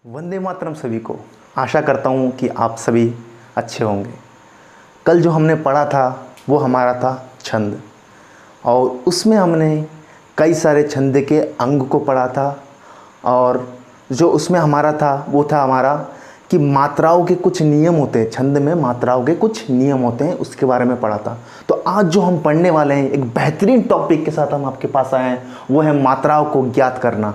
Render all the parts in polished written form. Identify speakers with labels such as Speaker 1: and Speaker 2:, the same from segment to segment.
Speaker 1: वंदे मातरम सभी को। आशा करता हूँ कि आप सभी अच्छे होंगे। कल जो हमने पढ़ा था वो हमारा था छंद, और उसमें हमने कई सारे छंद के अंग को पढ़ा था। और जो उसमें हमारा था वो था हमारा कि मात्राओं के कुछ नियम होते हैं, छंद में मात्राओं के कुछ नियम होते हैं, उसके बारे में पढ़ा था। तो आज जो हम पढ़ने वाले हैं, एक बेहतरीन टॉपिक के साथ हम आपके पास आए हैं, वो है मात्राओं को ज्ञात करना।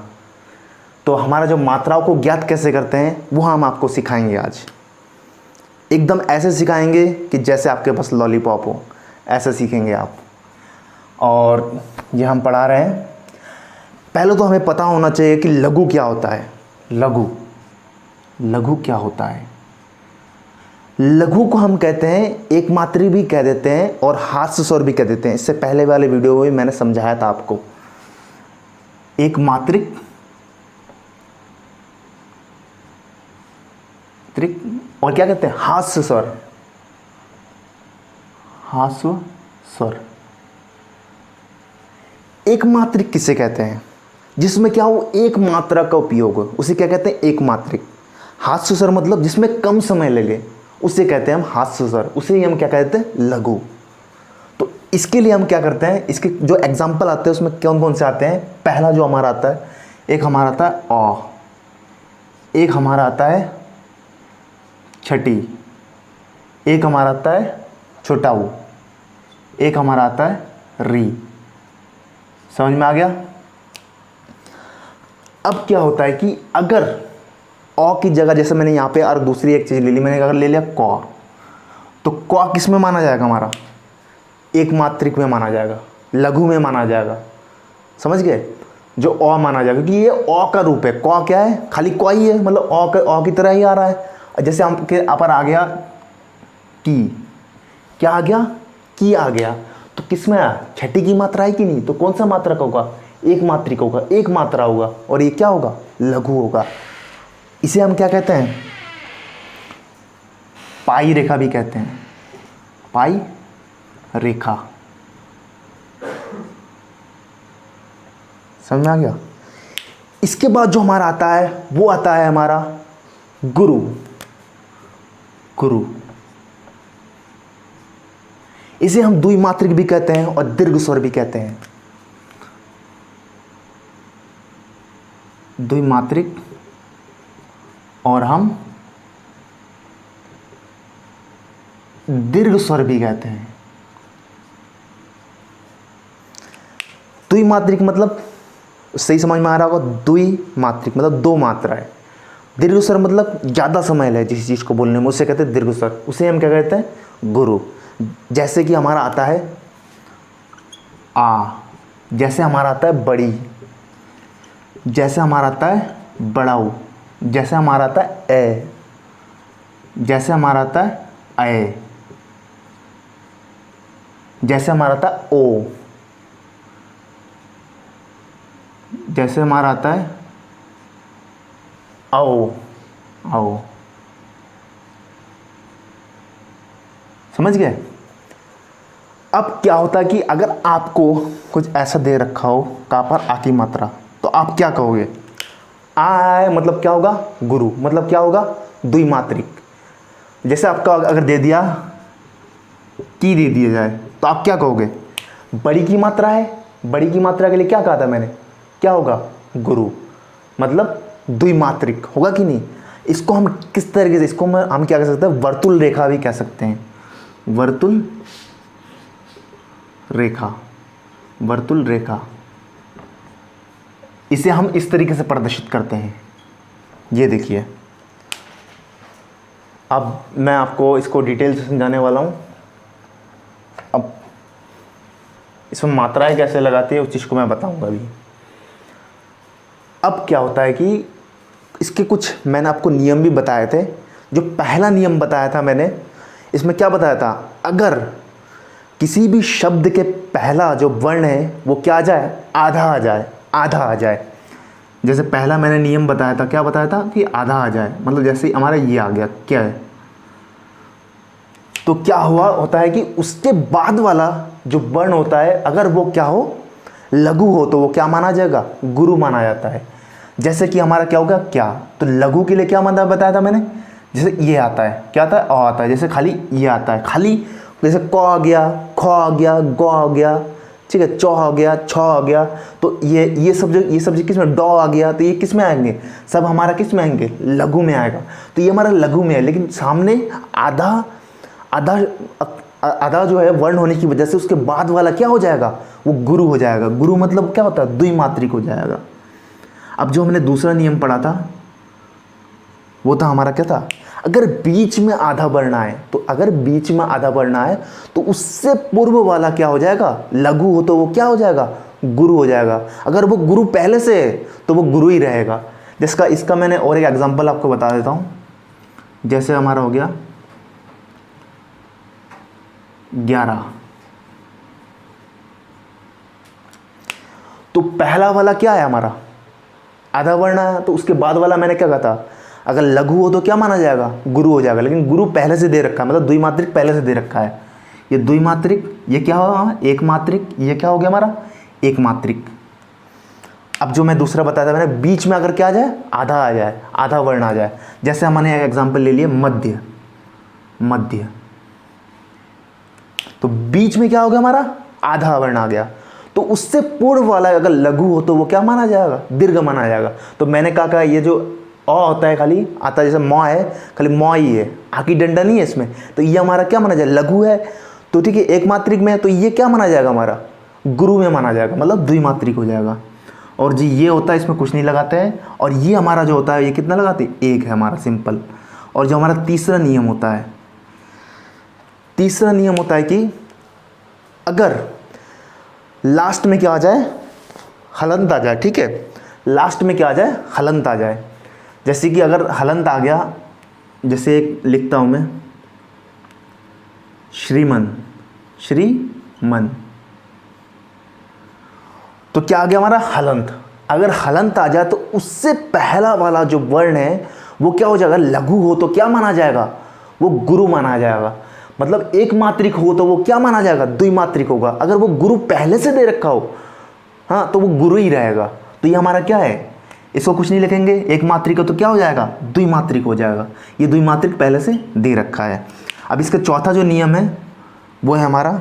Speaker 1: तो हमारा जो मात्राओं को ज्ञात कैसे करते हैं वो हम आपको सिखाएंगे आज। एकदम ऐसे सिखाएंगे कि जैसे आपके पास लॉलीपॉप हो, ऐसे सीखेंगे आप। और ये हम पढ़ा रहे हैं। पहले तो हमें पता होना चाहिए कि लघु क्या होता है। लघु क्या होता है? लघु को हम कहते हैं एक मात्री भी कह देते हैं और हास्य स्वर भी कह देते हैं। इससे पहले वाले वीडियो में मैंने समझाया था आपको। एक मात्रिक और क्या कहते हैं? हास्य स्वर। हास्य स्वर। एक मात्रिक किसे कहते हैं? जिसमें क्या हो, एक मात्रा का उपयोग हो, उसे क्या कहते हैं? एक मात्रिक। हास्य स्वर मतलब जिसमें कम समय लगे, उसे कहते हैं हम हास्य स्वर, उसे ही हम क्या कहते हैं? लघु। तो इसके लिए हम क्या करते हैं, इसके जो एग्जाम्पल आते हैं उसमें कौन कौन से आते हैं? पहला जो हमारा आता है, एक हमारा आता है अ, एक हमारा आता है छठी, एक हमारा आता है छोटा ऊ, एक हमारा आता है री। समझ में आ गया? अब क्या होता है कि अगर अ की जगह, जैसे मैंने यहाँ पे और दूसरी एक चीज़ ले ली, मैंने अगर ले लिया क, तो क किस में माना जाएगा? हमारा एक मात्रिक में माना जाएगा, लघु में माना जाएगा। समझ गए? जो अ माना जाएगा कि ये अ का रूप है। क क्या है? खाली क ही है, मतलब अ की तरह ही आ रहा है। जैसे आपके पर आ गया की, क्या आ गया? की आ गया। तो किस में आया? छठी की मात्रा है कि नहीं? तो कौन सा मात्रा का होगा? एक मात्रिक होगा, एक मात्रा होगा, और ये क्या होगा? लघु होगा। इसे हम क्या कहते हैं? पाई रेखा भी कहते हैं। पाई रेखा। समझ में आ गया? इसके बाद जो हमारा आता है वो आता है हमारा गुरु। इसे हम द्विमात्रिक भी कहते हैं और दीर्घ स्वर भी कहते हैं। द्विमात्रिक और हम दीर्घ स्वर भी कहते हैं। द्विमात्रिक मतलब सही समझ में आ रहा होगा, द्विमात्रिक मतलब दो मात्रा है। दीर्घ स्वर मतलब ज़्यादा समय ले जिस चीज़ को बोलने में, उसे कहते हैं दीर्घ स्वर। उसे हम क्या कहते हैं? गुरु। जैसे कि हमारा आता है आ, जैसे हमारा आता है बड़ी, जैसे हमारा आता है बड़ाऊ, जैसे हमारा आता है ए, जैसे हमारा आता है ए, जैसे हमारा आता है ओ, जैसे हमारा आता है आओ। समझ गए? अब क्या होता है कि अगर आपको कुछ ऐसा दे रखा हो का पर आ की मात्रा, तो आप क्या कहोगे? आ मतलब क्या होगा? गुरु। मतलब क्या होगा? द्विमात्रिक। जैसे आपका अगर दे दिया की, दे दिया जाए, तो आप क्या कहोगे? बड़ी की मात्रा है, बड़ी की मात्रा के लिए क्या कहा था मैंने? क्या होगा? गुरु। मतलब द्विमात्रिक होगा कि नहीं? इसको हम किस तरीके से, इसको हम क्या कह सकते हैं? वर्तुल रेखा भी कह सकते हैं। वर्तुल रेखा। इसे हम इस तरीके से प्रदर्शित करते हैं। ये देखिए, अब मैं आपको इसको डिटेल से समझाने वाला हूँ। अब इसमें मात्राएं कैसे लगाती है उस चीज़ को मैं बताऊंगा अभी। अब क्या होता है कि इसके कुछ मैंने आपको नियम भी बताए थे। जो पहला नियम बताया था मैंने, इसमें क्या बताया था? अगर किसी भी शब्द के पहला जो वर्ण है वो क्या आ जाए? आधा आ जाए। जैसे पहला मैंने नियम बताया था, क्या बताया था? कि आधा आ जाए। मतलब जैसे हमारा ये आ गया, क्या है? तो क्या होता है कि उसके बाद वाला जो वर्ण होता है, अगर वो क्या हो? लघु हो, तो वो क्या माना जाएगा? गुरु माना जाता है। जैसे कि हमारा क्या होगा क्या, तो लघु के लिए क्या मतलब बताया था मैंने, जैसे ये आता है, क्या आता है, अ आता है, जैसे खाली ये आता है, खाली जैसे क आ गया, ख आ गया, ग आ गया, ठीक है, चौ आ गया, छ आ गया, तो ये सब किस में, डॉ आ गया, तो ये किस में आएंगे, सब हमारा किस में आएंगे, लघु में आएगा। तो ये हमारा लघु में है, लेकिन सामने आधा आधा आधा जो है वर्ण होने की वजह से उसके बाद वाला क्या हो जाएगा, वो गुरु हो जाएगा। गुरु मतलब क्या होता है, द्विमात्रिक हो जाएगा। अब जो हमने दूसरा नियम पढ़ा था वो था हमारा क्या था, अगर बीच में आधा वर्ण आए, तो अगर बीच में आधा वर्ण आए तो उससे पूर्व वाला क्या हो जाएगा, लघु हो तो वो क्या हो जाएगा, गुरु हो जाएगा। अगर वो गुरु पहले से है तो वो गुरु ही रहेगा। जिसका इसका मैंने और एक एग्जांपल आपको बता देता हूँ। जैसे हमारा हो गया 11, तो पहला वाला क्या है हमारा, आधा वर्ण है, तो उसके बाद वाला मैंने क्या कहा था, अगर लघु हो तो क्या माना जाएगा, गुरु हो जाएगा। लेकिन गुरु पहले से दे रखा है, मतलब द्विमात्रिक पहले से दे रखा है। ये द्विमात्रिक, ये क्या होगा, एक मात्रिक, ये क्या हो गया हमारा, एक मात्रिक। अब जो मैं दूसरा बताया था मैंने, बीच में अगर क्या आ जाए, आधा आ जाए, आधा वर्ण आ जाए। जैसे हमने एग्जाम्पल ले लिए मध्य, मध्य, तो बीच में क्या हो गया हमारा, आधा वर्ण आ गया, तो उससे पूर्व वाला अगर लघु हो तो वो क्या माना जाएगा, दीर्घ माना जाएगा। तो मैंने कहा ये जो अ होता है खाली आता है, जैसे म है, खाली म ही है, आकी डंडा नहीं है इसमें, तो ये हमारा क्या माना जाए, लघु है, तो ठीक है, एक मात्रिक में है, तो ये क्या माना जाएगा, हमारा गुरु में माना जाएगा, मतलब द्विमात्रिक हो जाएगा। और जी ये होता है, इसमें कुछ नहीं लगाते हैं। और ये हमारा जो होता है, ये कितना लगाते हैं, एक है हमारा, सिंपल। और जो हमारा तीसरा नियम होता है, तीसरा नियम होता है कि अगर लास्ट में क्या आ जाए, हलंत आ जाए, ठीक है, लास्ट में क्या आ जाए, हलंत आ जाए। जैसे कि अगर हलंत आ गया, जैसे एक लिखता हूं मैं, श्रीमन, श्रीमन, तो क्या आ गया हमारा, हलंत। अगर हलंत आ जाए तो उससे पहला वाला जो वर्ण है वो क्या हो जाएगा, लघु हो तो क्या माना जाएगा, वो गुरु माना जाएगा। मतलब एक मात्रिक हो तो वो क्या माना जाएगा, द्विमात्रिक होगा। अगर वो गुरु पहले से दे रखा हो, हाँ, तो वो गुरु ही रहेगा। तो ये हमारा क्या है, इसको कुछ नहीं लिखेंगे, एक मात्रिक हो तो क्या हो जाएगा, द्विमात्रिक हो जाएगा। ये द्विमात्रिक पहले से दे रखा है। अब इसका चौथा जो नियम है वो है हमारा,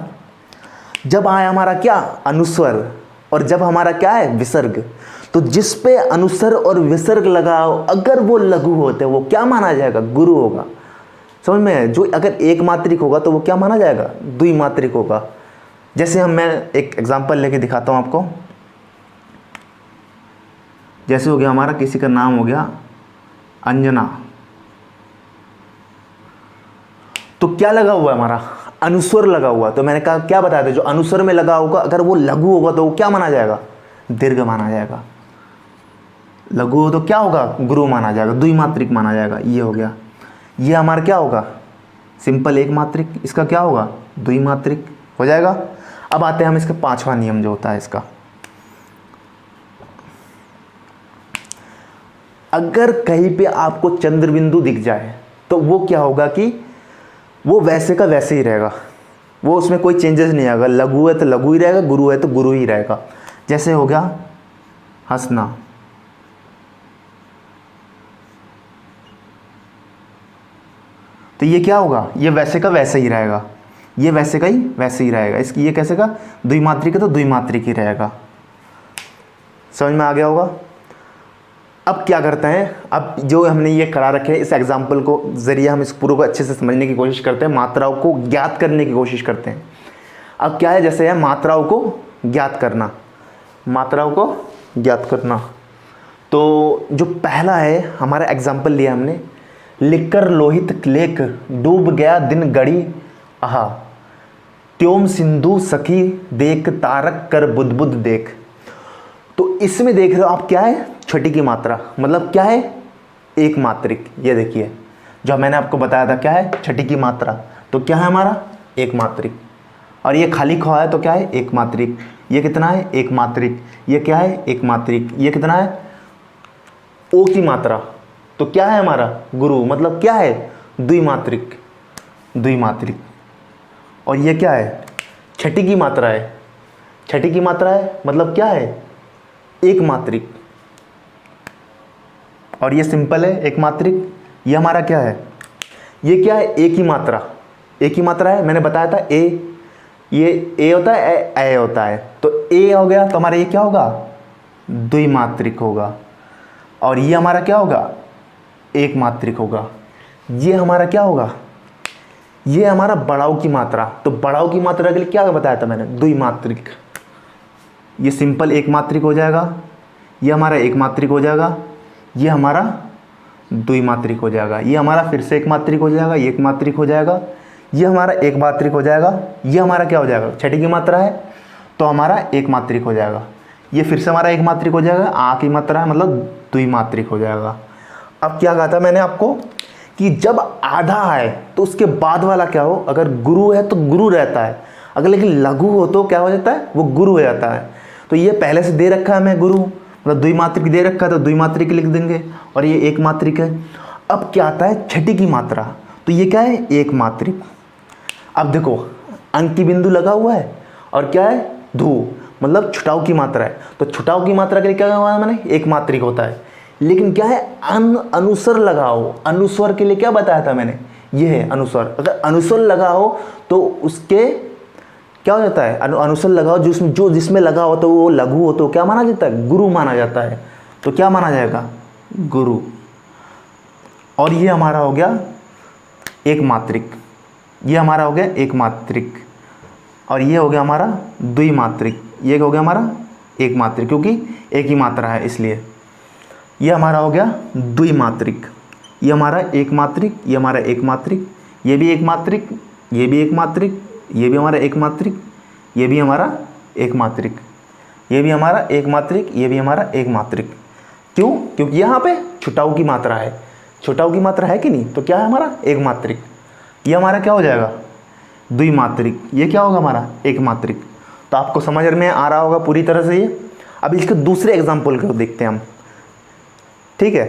Speaker 1: जब आए हमारा क्या, अनुस्वर, और जब हमारा क्या है, विसर्ग, तो जिस पे अनुस्वर और विसर्ग लगाओ अगर वो लघु होते वो क्या माना जाएगा, गुरु होगा। समझ में, जो अगर एक मात्रिक होगा तो वो क्या माना जाएगा, द्विमात्रिक होगा। जैसे मैं एक एग्जांपल लेके दिखाता हूँ आपको। जैसे हो गया हमारा, किसी का नाम हो गया अंजना, तो क्या लगा हुआ है हमारा, अनुस्वर लगा हुआ। तो मैंने कहा क्या बताया था, जो अनुस्वर में लगा होगा अगर वो लघु होगा तो वो क्या माना जाएगा, दीर्घ माना जाएगा। लघु हो तो क्या होगा, गुरु माना जाएगा, द्विमात्रिक माना जाएगा। ये हो गया। ये हमारा क्या होगा, सिंपल एक मात्रिक, इसका क्या होगा, द्विमात्रिक हो जाएगा। अब आते हैं हम इसका पांचवा नियम जो होता है इसका, अगर कहीं पे आपको चंद्र बिंदु दिख जाए तो वो क्या होगा कि वो वैसे का वैसे ही रहेगा, वो उसमें कोई चेंजेस नहीं आएगा। लघु है तो लघु ही रहेगा, गुरु है तो गुरु ही रहेगा। जैसे हो गया हंसना, तो ये क्या होगा, ये वैसे का वैसे ही रहेगा, ये वैसे का ही वैसे ही रहेगा। इसकी ये कैसे का, द्विमात्रिक है तो द्विमात्रिक ही रहेगा। समझ में आ गया होगा। अब क्या करते हैं, अब जो हमने ये करा रखे हैं, इस एग्जाम्पल को ज़रिए हम इस पूरे को अच्छे से समझने की कोशिश करते हैं, मात्राओं को ज्ञात करने की कोशिश करते हैं। अब क्या है, जैसे है मात्राओं को ज्ञात करना, मात्राओं को ज्ञात करना। तो जो पहला है हमारा एग्जाम्पल लिया हमने, लिखकर लोहित लेख डूब गया दिन गड़ी आहा, त्योम सिंधु सखी देख तारक कर बुदबुद देख। तो इसमें देख रहे हो आप क्या है, छठी की मात्रा, मतलब क्या है, एक मात्रिक। ये देखिए जो मैंने आपको बताया था क्या है, छठी की मात्रा, तो क्या है हमारा, एक मात्रिक। और ये खाली ख है तो क्या है, एक मात्रिक। ये कितना है, एक मात्रिक। ये क्या है, एक मात्रिक। ये कितना है, ओ की मात्रा, तो क्या है हमारा, गुरु, मतलब क्या है, द्विमात्रिक, द्विमात्रिक। और ये क्या है, छठी की मात्रा है, छठी की मात्रा है मतलब क्या है, एक मात्रिक, और ये सिंपल है एक मात्रिक। ये हमारा क्या है, ये क्या है, एक ही मात्रा, एक ही मात्रा है। मैंने बताया था ए, ये ए होता है, ए होता है, तो ए हो गया तो हमारा ये क्या होगा, द्विमात्रिक होगा। और ये हमारा क्या होगा, एक मात्रिक होगा। ये हमारा क्या होगा, ये हमारा बढ़ाव की मात्रा। तो बढ़ाव की मात्रा के लिए क्या बताया था मैंने, द्विमात्रिक। ये सिंपल एक मात्रिक हो जाएगा, ये हमारा एक मात्रिक हो जाएगा, ये हमारा द्विमात्रिक हो जाएगा, ये हमारा फिर से एक मात्रिक हो जाएगा, ये एक मात्रिक हो जाएगा, ये हमारा एक मात्रिक हो जाएगा, ये हमारा क्या हो जाएगा, छठी की मात्रा है तो हमारा एक मात्रिक हो जाएगा, ये फिर से हमारा एक मात्रिक हो जाएगा, आ की मात्रा है मतलब द्विमात्रिक हो जाएगा। अब क्या कहा था मैंने आपको कि जब आधा है तो उसके बाद वाला क्या हो, अगर गुरु है तो गुरु रहता है, अगर लेकिन लघु हो तो क्या हो जाता है, वो गुरु हो जाता है। तो ये पहले से दे रखा है हमें गुरु, मतलब द्विमात्रिक दे रखा है तो द्विमात्रिक लिख देंगे, और ये एक मात्रिक है। अब क्या आता है छठी की मात्रा, तो ये क्या है, एक मात्रिक। अब देखो अंक की बिंदु लगा हुआ है और क्या है, धू, मतलब छुटाव की मात्रा है। तो छुटाव की मात्रा के लिए क्या हुआ मैंने, एक मात्रिक होता है। लेकिन क्या है, अनुस्वर लगाओ, अनुस्वर के लिए क्या बताया था मैंने, ये है अनुस्वर। अगर अनुस्वर लगाओ तो उसके क्या हो जाता है, अनुस्वर लगाओ जिसमें लगा हो तो वो लघु हो तो क्या माना जाता है, गुरु माना जाता है। तो क्या माना जाएगा, गुरु। और ये हमारा हो गया एक मात्रिक, ये हमारा हो गया एक मात्रिक, और ये हो गया हमारा द्विमात्रिक, ये हो गया हमारा एक मात्रिक, क्योंकि एक ही मात्रा है इसलिए। ये हमारा हो गया द्विमात्रिक, ये हमारा एक मात्रिक, ये हमारा एक मात्रिक, ये भी एक मात्रिक, ये भी एक मात्रिक, ये भी हमारा एक मात्रिक, ये भी हमारा एक मात्रिक, ये भी हमारा एक मात्रिक, ये भी हमारा एक मात्रिक। क्यों, क्योंकि यहाँ पे छुटाव की मात्रा है, छुटाव की मात्रा है कि नहीं, तो क्या है हमारा एक मात्रिक। ये हमारा क्या हो जाएगा, द्विमात्रिक, ये क्या होगा हमारा एक मात्रिक। तो आपको समझ में आ रहा होगा पूरी तरह से ये। अब इसके दूसरे एग्जाम्पल को देखते हैं हम, ठीक है।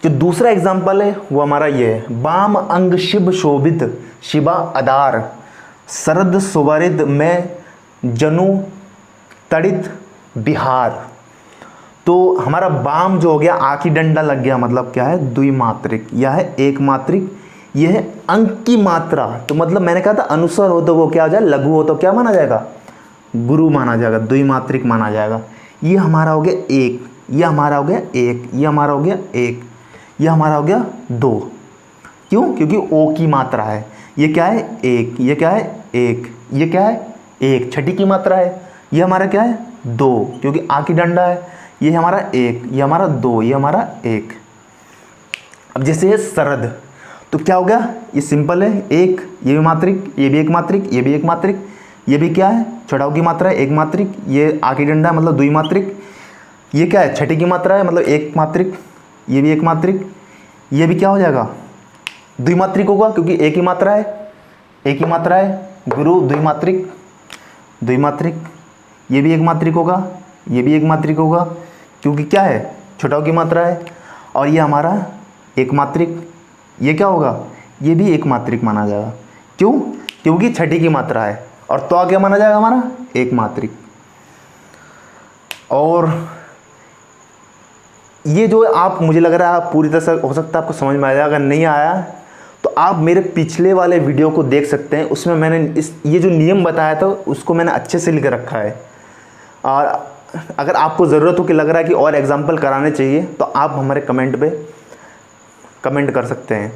Speaker 1: जो दूसरा एग्जाम्पल है वो हमारा ये है, वाम अंग शिव शोभित शिवा अदार शरद सुवरिद में जनु तड़ित बिहार। तो हमारा वाम जो हो गया, आ की डंडा लग गया, मतलब क्या है, द्विमात्रिक, यह है एक मात्रिक, यह है अंक की मात्रा। तो मतलब मैंने कहा था अनुस्वर हो तो वो क्या हो जाए, लघु हो तो क्या माना जाएगा, गुरु माना जाएगा, द्विमात्रिक माना जाएगा। ये हमारा हो गया एक, ये हमारा हो गया एक, ये हमारा हो गया एक, ये हमारा हो गया दो। क्यों, क्योंकि ओ की मात्रा है। ये क्या है, एक, ये क्या है, एक, ये क्या है, एक, छठी की मात्रा है। ये हमारा क्या है, दो, क्योंकि आ की डंडा है। ये हमारा एक, ये हमारा दो, ये हमारा एक। अब जैसे है शरद, तो क्या हो गया, ये सिंपल है एक, ये भी मात्रिक, ये भी एक मात्रिक, ये भी एक मात्रिक, ये भी क्या है, छठाव की मात्रा है, एक मात्रिक, ये आ की डंडा है मतलब द्विमात्रिक, ये क्या है, छठी की मात्रा है मतलब एक मात्रिक, ये भी एक मात्रिक, ये भी क्या हो जाएगा, द्विमात्रिक होगा, क्योंकि एक ही मात्रा है, एक ही मात्रा है, गुरु द्विमात्रिक, द्विमात्रिक। ये भी एक मात्रिक होगा, ये भी एक मात्रिक होगा, क्योंकि क्या है, छठाव की मात्रा है। और ये हमारा एक मात्रिक, ये क्या होगा, ये भी एक मात्रिक माना जाएगा। क्यों, क्योंकि छठी की मात्रा है। और तो क्या माना जाएगा हमारा, एक मात्रिक। और ये जो आप, मुझे लग रहा है आप पूरी तरह से, हो सकता है आपको समझ में आ जाए, अगर नहीं आया तो आप मेरे पिछले वाले वीडियो को देख सकते हैं, उसमें मैंने ये जो नियम बताया था उसको मैंने अच्छे से लिख रखा है। और अगर आपको ज़रूरत हो कि लग रहा है कि और एग्जाम्पल कराने चाहिए तो आप हमारे कमेंट पे कमेंट कर सकते हैं,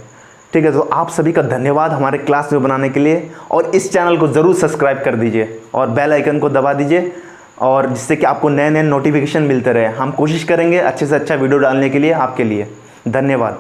Speaker 1: ठीक है। तो आप सभी का धन्यवाद हमारे क्लास में बनाने के लिए, और इस चैनल को ज़रूर सब्सक्राइब कर दीजिए और बेल आइकन को दबा दीजिए, और जिससे कि आपको नए नए नोटिफिकेशन मिलते रहे। हम कोशिश करेंगे अच्छे से अच्छा वीडियो डालने के लिए आपके लिए। धन्यवाद।